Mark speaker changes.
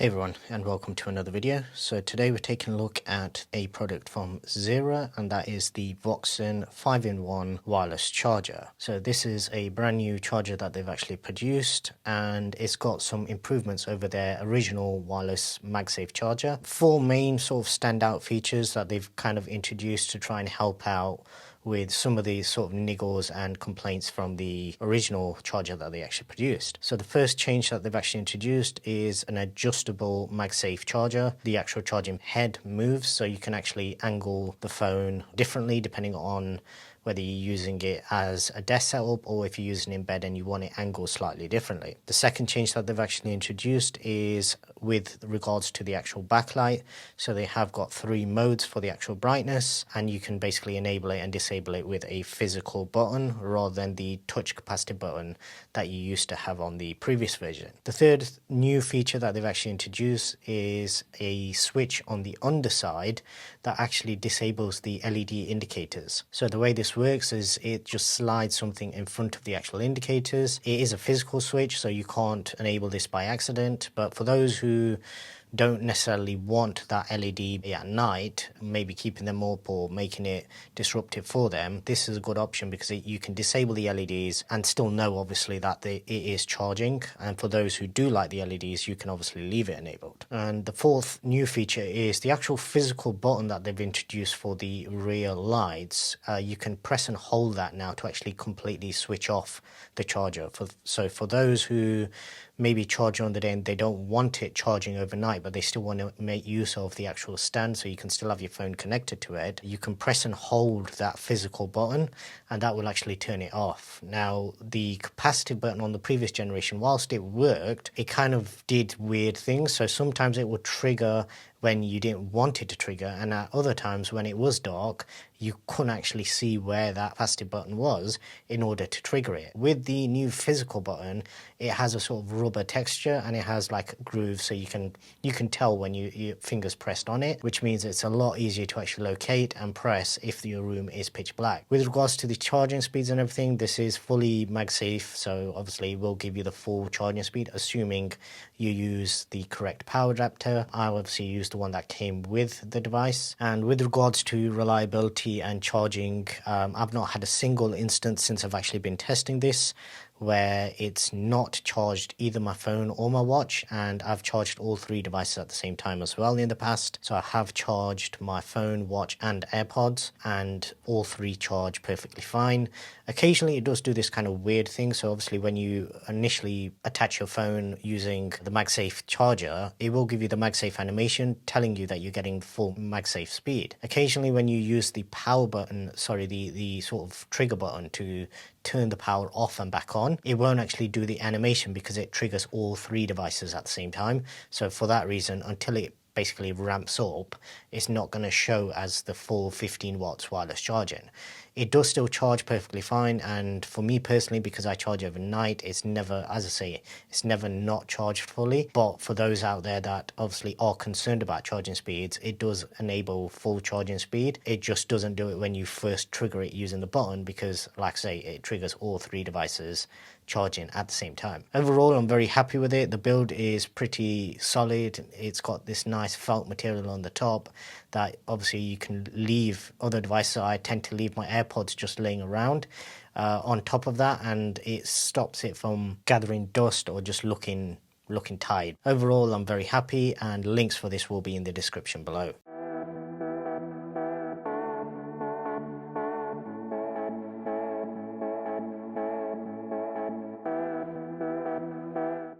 Speaker 1: Hey everyone, and welcome to another video. So today we're taking a look at a product from Zeera, and that is the Voxn 5in1 wireless charger. So this is a brand new charger that they've actually produced, and it's got some improvements over their original wireless MagSafe charger. Four main sort of standout features that they've kind of introduced to try and help out with some of these sort of niggles and complaints from the original charger that they actually produced. So the first change that they've actually introduced is an adjustable MagSafe charger. The actual charging head moves, so you can actually angle the phone differently depending on whether you're using it as a desk setup or if you're using it in bed and you want it angled slightly differently. The second change that they've actually introduced is with regards to the actual backlight. So they have got three modes for the actual brightness, and you can basically enable it and disable it with a physical button rather than the touch capacitive button that you used to have on the previous version. The third new feature that they've actually introduced is a switch on the underside that actually disables the LED indicators. So the way this works is it just slides something in front of the actual indicators. It is a physical switch, so you can't enable this by accident, but for those who don't necessarily want that LED at night, maybe keeping them up or making it disruptive for them, this is a good option because you can disable the LEDs and still know obviously that it is charging. And for those who do like the LEDs, you can obviously leave it enabled. And the fourth new feature is the actual physical button that they've introduced for the rear lights. You can press and hold that now to actually completely switch off the charger. So for those who maybe charge on the day and they don't want it charging overnight, but they still want to make use of the actual stand so you can still have your phone connected to it, you can press and hold that physical button and that will actually turn it off. Now, the capacitive button on the previous generation, whilst it worked, it kind of did weird things. So sometimes it would trigger when you didn't want it to trigger, and at other times when it was dark, you couldn't actually see where that capacitive button was in order to trigger it. With the new physical button, it has a sort of rubber texture and it has like grooves, so you can tell when your fingers pressed on it, which means it's a lot easier to actually locate and press if your room is pitch black. With regards to the charging speeds and everything, this is fully MagSafe, so obviously it will give you the full charging speed, assuming you use the correct power adapter. I obviously use the one that came with the device. And with regards to reliability and charging, I've not had a single instance since I've actually been testing this where it's not charged either my phone or my watch, and I've charged all three devices at the same time as well in the past. So I have charged my phone, watch and AirPods, and all three charge perfectly fine. Occasionally it does do this kind of weird thing, so obviously when you initially attach your phone using the MagSafe charger, it will give you the MagSafe animation telling you that you're getting full MagSafe speed. Occasionally when you use the power button, the sort of trigger button to turn the power off and back on, it won't actually do the animation because it triggers all three devices at the same time. So for that reason, until it basically ramps up, it's not going to show as the full 15 watts wireless charging. It does still charge perfectly fine, and for me personally, because I charge overnight, it's never, as I say, it's never not charged fully. But for those out there that obviously are concerned about charging speeds, it does enable full charging speed. It just doesn't do it when you first trigger it using the button because, like I say, it triggers all three devices charging at the same time. Overall, I'm very happy with it. The build is pretty solid. It's got this nice felt material on the top that obviously you can leave other devices. I tend to leave my AirPods just laying around on top of that, and it stops it from gathering dust or just looking tight. Overall, I'm very happy, and links for this will be in the description below.